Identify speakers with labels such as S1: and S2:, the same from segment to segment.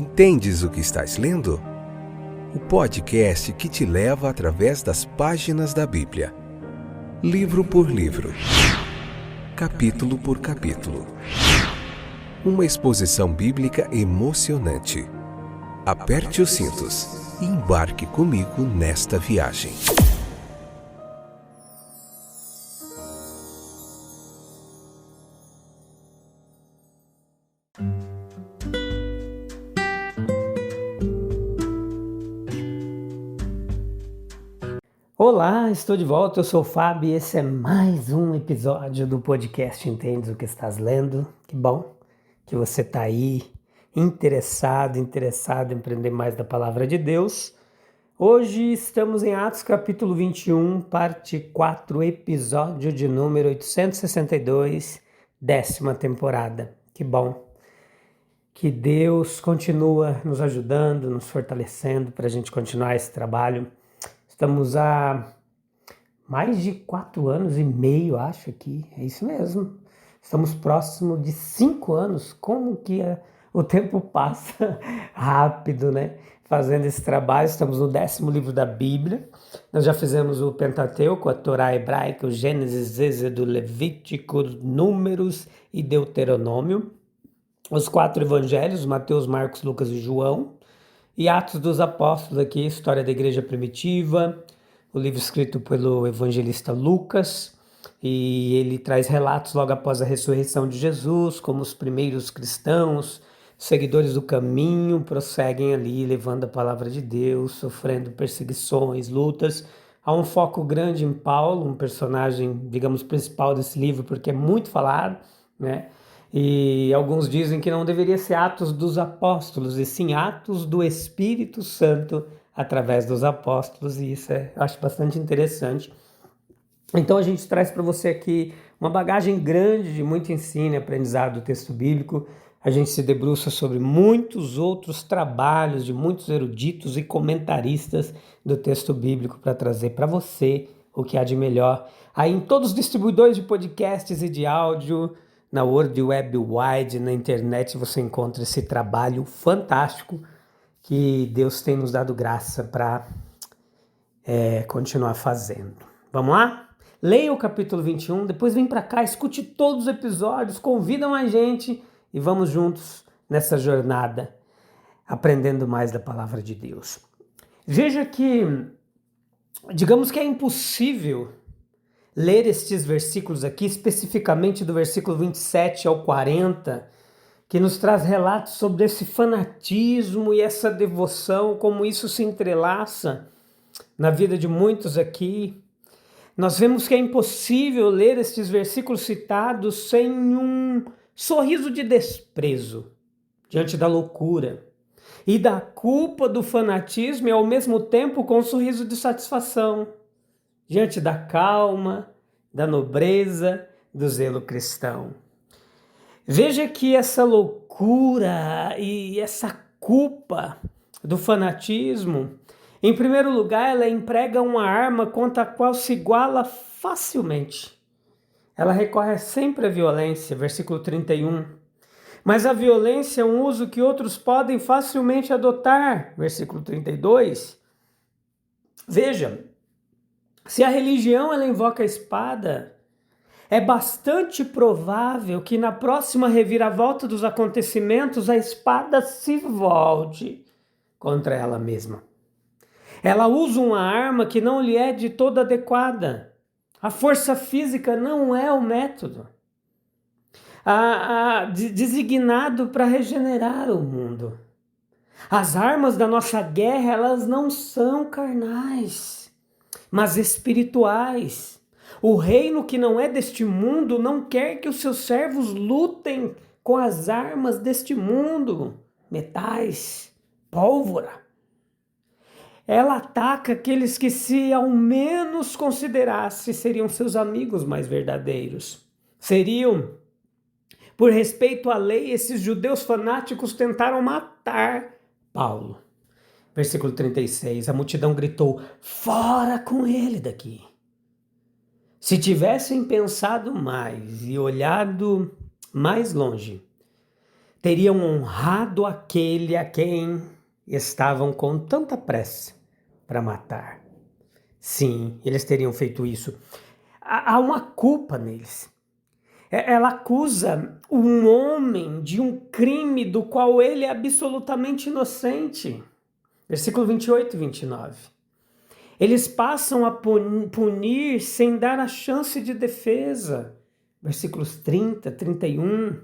S1: Entendes o que estás lendo? O podcast que te leva através das páginas da Bíblia, livro por livro, capítulo por capítulo. Uma exposição bíblica emocionante. Aperte os cintos e embarque comigo nesta viagem.
S2: Olá, estou de volta, eu sou o Fábio e esse é mais um episódio do podcast Entendes o que estás lendo. Que bom que você está aí interessado em aprender mais da Palavra de Deus. Hoje estamos em Atos capítulo 21, parte 4, episódio de número 862, 10ª temporada. Que bom que Deus continua nos ajudando, nos fortalecendo para a gente continuar esse trabalho. Estamos há mais de 4 anos e meio, acho que é isso mesmo. Estamos próximo de 5 anos. Como que o tempo passa rápido, né? Fazendo esse trabalho, estamos no 10º livro da Bíblia. Nós já fizemos o Pentateuco, a Torá hebraica, o Gênesis, Êxodo, Levítico, Números e Deuteronômio. Os 4 evangelhos, Mateus, Marcos, Lucas e João. E Atos dos Apóstolos aqui, história da igreja primitiva, o livro escrito pelo evangelista Lucas, e ele traz relatos logo após a ressurreição de Jesus, como os primeiros cristãos, seguidores do caminho, prosseguem ali levando a palavra de Deus, sofrendo perseguições, lutas. Há um foco grande em Paulo, um personagem, digamos, principal desse livro, porque é muito falado, né? E alguns dizem que não deveria ser Atos dos Apóstolos, e sim Atos do Espírito Santo através dos apóstolos, e isso eu acho bastante interessante. Então a gente traz para você aqui uma bagagem grande de muito ensino e aprendizado do texto bíblico. A gente se debruça sobre muitos outros trabalhos de muitos eruditos e comentaristas do texto bíblico para trazer para você o que há de melhor. Aí em todos os distribuidores de podcasts e de áudio, na World Web Wide, na internet, você encontra esse trabalho fantástico que Deus tem nos dado graça para continuar fazendo. Vamos lá? Leia o capítulo 21, depois vem para cá, escute todos os episódios, convida mais gente e vamos juntos nessa jornada, aprendendo mais da palavra de Deus. Veja que, digamos que é impossível ler estes versículos aqui, especificamente do versículo 27 ao 40, que nos traz relatos sobre esse fanatismo e essa devoção, como isso se entrelaça na vida de muitos aqui. Nós vemos que é impossível ler estes versículos citados sem um sorriso de desprezo diante da loucura e da culpa do fanatismo, e ao mesmo tempo com um sorriso de satisfação diante da calma, da nobreza, do zelo cristão. Veja que essa loucura e essa culpa do fanatismo, em primeiro lugar, ela emprega uma arma contra a qual se iguala facilmente. Ela recorre sempre à violência, versículo 31. Mas a violência é um uso que outros podem facilmente adotar, versículo 32. Veja, se a religião ela invoca a espada, é bastante provável que na próxima reviravolta dos acontecimentos a espada se volte contra ela mesma. Ela usa uma arma que não lhe é de toda adequada. A força física não é o método designado para regenerar o mundo. As armas da nossa guerra, elas não são carnais, mas espirituais. O reino que não é deste mundo não quer que os seus servos lutem com as armas deste mundo, metais, pólvora. Ela ataca aqueles que, se ao menos considerasse, seriam seus amigos mais verdadeiros. Por respeito à lei, esses judeus fanáticos tentaram matar Paulo. Versículo 36, a multidão gritou: fora com ele daqui. Se tivessem pensado mais e olhado mais longe, teriam honrado aquele a quem estavam com tanta pressa para matar. Sim, eles teriam feito isso. Há uma culpa neles. Ela acusa um homem de um crime do qual ele é absolutamente inocente. Versículo 28 e 29. Eles passam a punir sem dar a chance de defesa. Versículos 30, 31.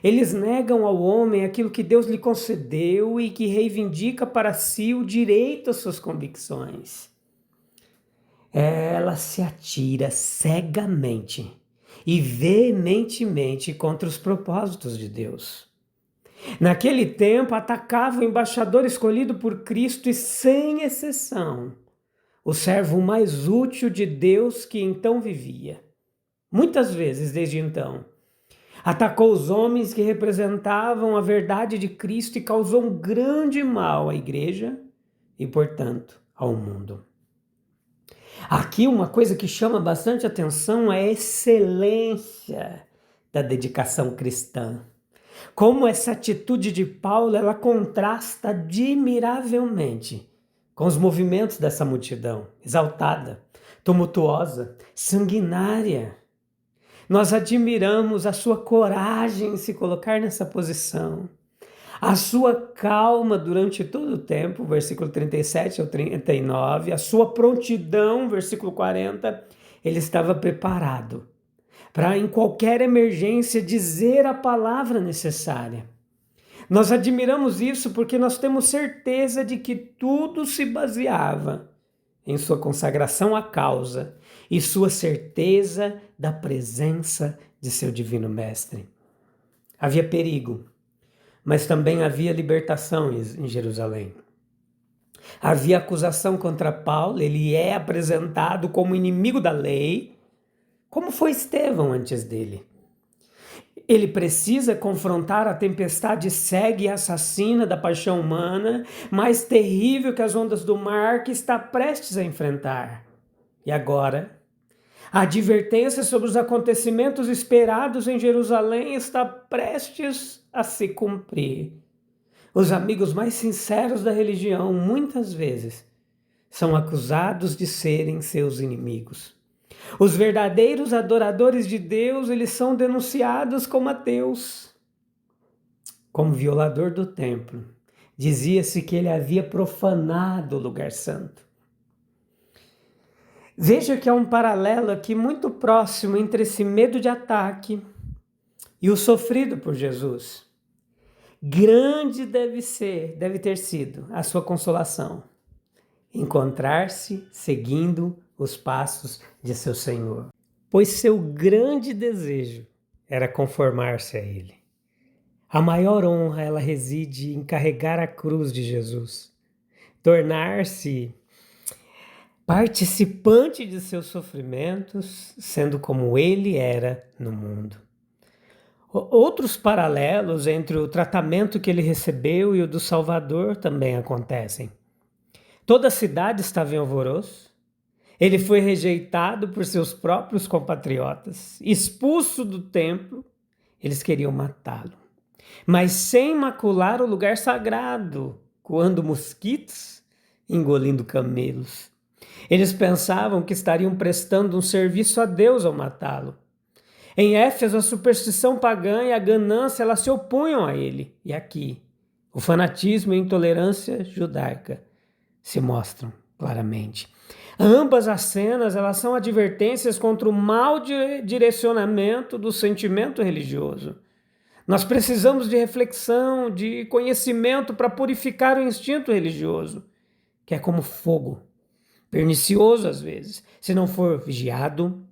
S2: Eles negam ao homem aquilo que Deus lhe concedeu e que reivindica para si o direito às suas convicções. Ela se atira cegamente e veementemente contra os propósitos de Deus. Naquele tempo, atacava o embaixador escolhido por Cristo e, sem exceção, o servo mais útil de Deus que então vivia. Muitas vezes, desde então, atacou os homens que representavam a verdade de Cristo e causou um grande mal à igreja e, portanto, ao mundo. Aqui uma coisa que chama bastante atenção é a excelência da dedicação cristã. Como essa atitude de Paulo, ela contrasta admiravelmente com os movimentos dessa multidão, exaltada, tumultuosa, sanguinária. Nós admiramos a sua coragem em se colocar nessa posição, a sua calma durante todo o tempo, versículo 37 ao 39, a sua prontidão, versículo 40, ele estava preparado para em qualquer emergência dizer a palavra necessária. Nós admiramos isso porque nós temos certeza de que tudo se baseava em sua consagração à causa e sua certeza da presença de seu divino mestre. Havia perigo, mas também havia libertação em Jerusalém. Havia acusação contra Paulo, ele é apresentado como inimigo da lei, como foi Estevão antes dele. Ele precisa confrontar a tempestade cega e assassina da paixão humana, mais terrível que as ondas do mar, que está prestes a enfrentar. E agora, a advertência sobre os acontecimentos esperados em Jerusalém está prestes a se cumprir. Os amigos mais sinceros da religião, muitas vezes, são acusados de serem seus inimigos. Os verdadeiros adoradores de Deus, eles são denunciados como ateus, como violador do templo. Dizia-se que ele havia profanado o lugar santo. Veja que há um paralelo aqui muito próximo entre esse medo de ataque e o sofrido por Jesus. Grande deve ter sido a sua consolação, encontrar-se seguindo os passos de seu Senhor, pois seu grande desejo era conformar-se a Ele. A maior honra, ela reside em carregar a cruz de Jesus, tornar-se participante de seus sofrimentos, sendo como Ele era no mundo. Outros paralelos entre o tratamento que ele recebeu e o do Salvador também acontecem. Toda a cidade estava em alvoroço. Ele foi rejeitado por seus próprios compatriotas, expulso do templo. Eles queriam matá-lo, mas sem macular o lugar sagrado, coando mosquitos, engolindo camelos. Eles pensavam que estariam prestando um serviço a Deus ao matá-lo. Em Éfeso, a superstição pagã e a ganância, elas se opunham a ele. E aqui, o fanatismo e a intolerância judaica se mostram claramente. Ambas as cenas, elas são advertências contra o mau direcionamento do sentimento religioso. Nós precisamos de reflexão, de conhecimento para purificar o instinto religioso, que é como fogo, pernicioso às vezes, se não for vigiado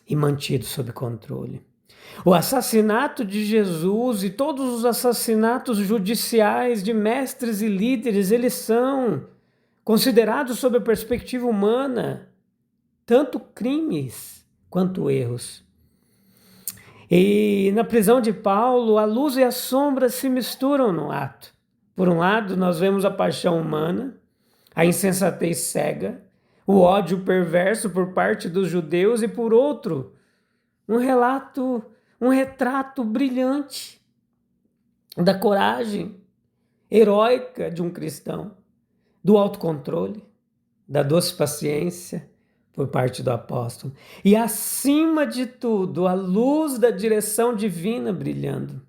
S2: e mantido sob controle. O assassinato de Jesus e todos os assassinatos judiciais de mestres e líderes, eles são considerados sob a perspectiva humana, tanto crimes quanto erros. E na prisão de Paulo, a luz e a sombra se misturam no ato. Por um lado, nós vemos a paixão humana, a insensatez cega, o ódio perverso por parte dos judeus e, por outro, um retrato brilhante da coragem heróica de um cristão, do autocontrole, da doce paciência por parte do apóstolo e, acima de tudo, a luz da direção divina brilhando.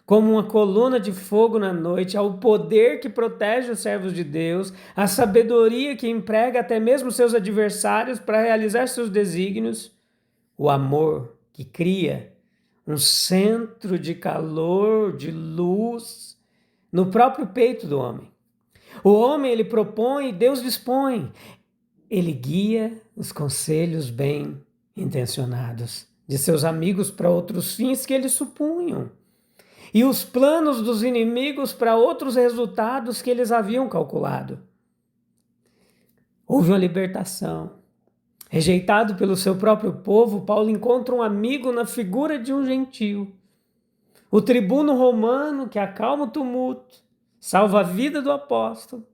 S2: Como uma coluna de fogo na noite, ao poder que protege os servos de Deus, a sabedoria que emprega até mesmo seus adversários para realizar seus desígnios, o amor que cria um centro de calor, de luz, no próprio peito do homem. O homem, ele propõe, Deus dispõe. Ele guia os conselhos bem intencionados de seus amigos para outros fins que eles supunham, e os planos dos inimigos para outros resultados que eles haviam calculado. Houve uma libertação. Rejeitado pelo seu próprio povo, Paulo encontra um amigo na figura de um gentio. O tribuno romano que acalma o tumulto, salva a vida do apóstolo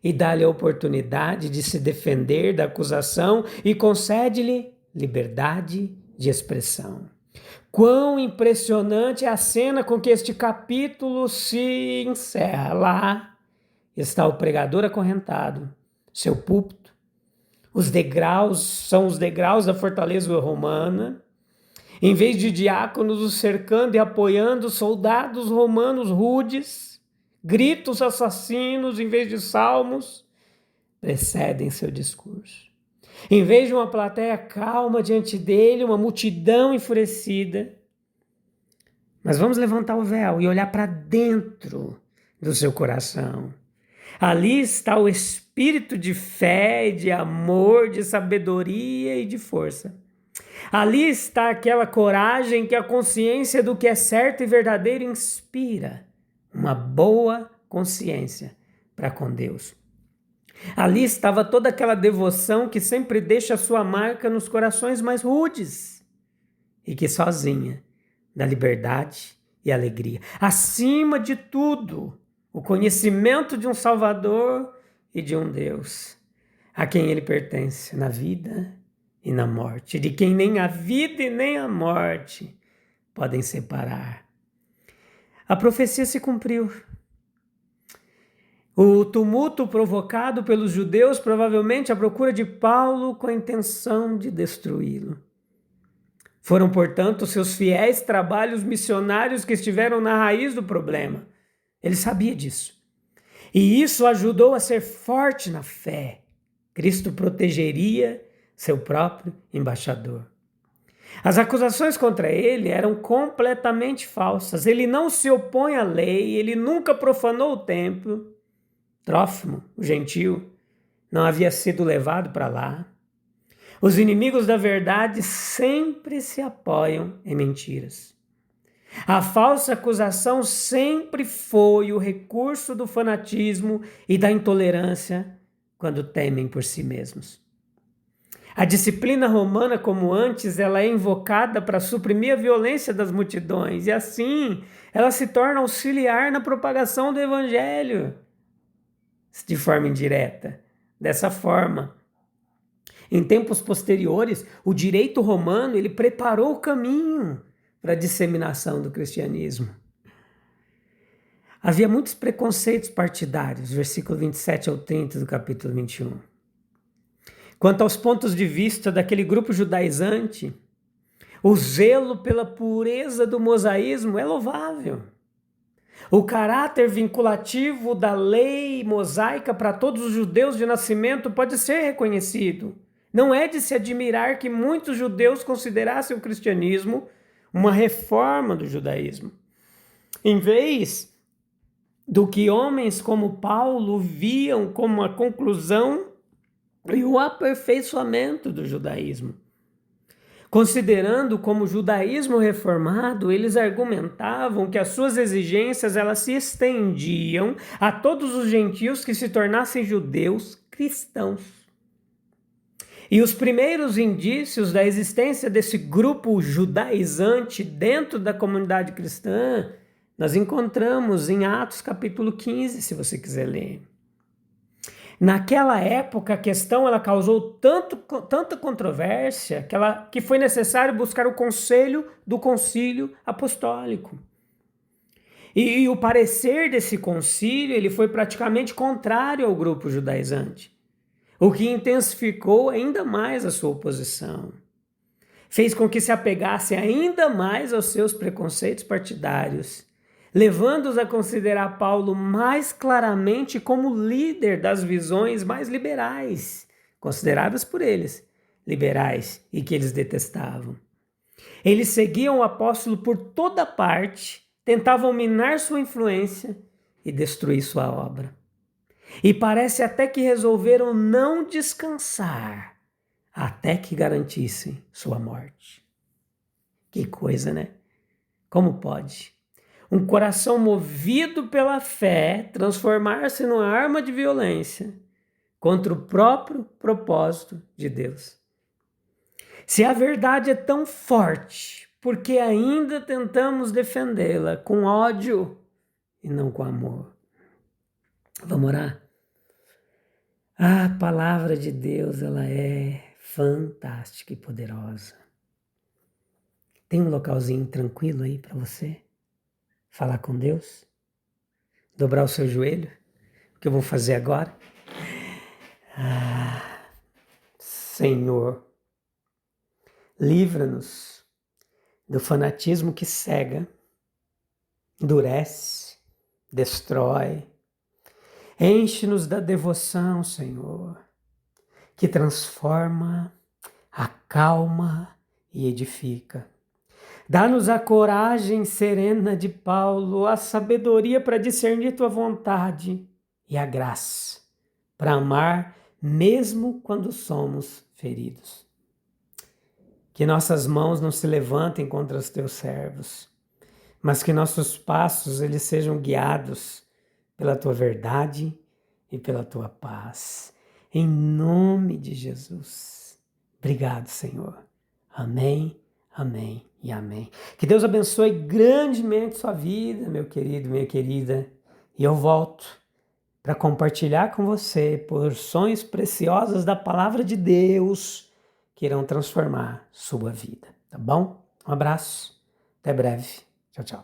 S2: e dá-lhe a oportunidade de se defender da acusação e concede-lhe liberdade de expressão. Quão impressionante é a cena com que este capítulo se encerra. Lá está o pregador acorrentado, seu púlpito. Os degraus são os degraus da fortaleza romana. Em vez de diáconos o cercando e apoiando, soldados romanos rudes, gritos assassinos em vez de salmos, precedem seu discurso. Em vez de uma plateia calma diante dele, uma multidão enfurecida. Mas vamos levantar o véu e olhar para dentro do seu coração. Ali está o espírito de fé, de amor, de sabedoria e de força. Ali está aquela coragem que a consciência do que é certo e verdadeiro inspira. Uma boa consciência para com Deus. Ali estava toda aquela devoção que sempre deixa sua marca nos corações mais rudes e que sozinha dá liberdade e alegria. Acima de tudo, o conhecimento de um Salvador e de um Deus a quem ele pertence na vida e na morte, de quem nem a vida e nem a morte podem separar. A profecia se cumpriu. O tumulto provocado pelos judeus, provavelmente à procura de Paulo com a intenção de destruí-lo. Foram, portanto, seus fiéis trabalhos missionários que estiveram na raiz do problema. Ele sabia disso. E isso ajudou a ser forte na fé. Cristo protegeria seu próprio embaixador. As acusações contra ele eram completamente falsas. Ele não se opõe à lei, ele nunca profanou o templo. Trófimo, o gentio, não havia sido levado para lá. Os inimigos da verdade sempre se apoiam em mentiras. A falsa acusação sempre foi o recurso do fanatismo e da intolerância quando temem por si mesmos. A disciplina romana, como antes, ela é invocada para suprimir a violência das multidões e assim ela se torna auxiliar na propagação do evangelho de forma indireta. Dessa forma, em tempos posteriores, o direito romano ele preparou o caminho para a disseminação do cristianismo. Havia muitos preconceitos partidários, versículo 27 ao 30 do capítulo 21. Quanto aos pontos de vista daquele grupo judaizante, o zelo pela pureza do mosaísmo é louvável. O caráter vinculativo da lei mosaica para todos os judeus de nascimento pode ser reconhecido. Não é de se admirar que muitos judeus considerassem o cristianismo uma reforma do judaísmo, em vez do que homens como Paulo viam como a conclusão e o aperfeiçoamento do judaísmo. Considerando como judaísmo reformado, eles argumentavam que as suas exigências elas se estendiam a todos os gentios que se tornassem judeus cristãos. E os primeiros indícios da existência desse grupo judaizante dentro da comunidade cristã, nós encontramos em Atos capítulo 15, se você quiser ler. Naquela época, a questão ela causou tanta controvérsia que foi necessário buscar o conselho do concílio apostólico. E o parecer desse concílio ele foi praticamente contrário ao grupo judaizante, o que intensificou ainda mais a sua oposição. Fez com que se apegasse ainda mais aos seus preconceitos partidários, levando-os a considerar Paulo mais claramente como líder das visões mais liberais, consideradas por eles liberais e que eles detestavam. Eles seguiam o apóstolo por toda parte, tentavam minar sua influência e destruir sua obra. E parece até que resolveram não descansar até que garantissem sua morte. Que coisa, né? Como pode um coração movido pela fé transformar-se numa arma de violência contra o próprio propósito de Deus? Se a verdade é tão forte, por que ainda tentamos defendê-la com ódio e não com amor? Vamos orar? A palavra de Deus, ela é fantástica e poderosa. Tem um localzinho tranquilo aí para você falar com Deus? Dobrar o seu joelho? O que eu vou fazer agora? Senhor, livra-nos do fanatismo que cega, endurece, destrói. Enche-nos da devoção, Senhor, que transforma, acalma e edifica. Dá-nos a coragem serena de Paulo, a sabedoria para discernir tua vontade e a graça para amar mesmo quando somos feridos. Que nossas mãos não se levantem contra os teus servos, mas que nossos passos eles sejam guiados pela tua verdade e pela tua paz. Em nome de Jesus. Obrigado, Senhor. Amém, amém e amém. Que Deus abençoe grandemente sua vida, meu querido, minha querida. E eu volto para compartilhar com você porções preciosas da palavra de Deus que irão transformar sua vida, tá bom? Um abraço, até breve. Tchau, tchau.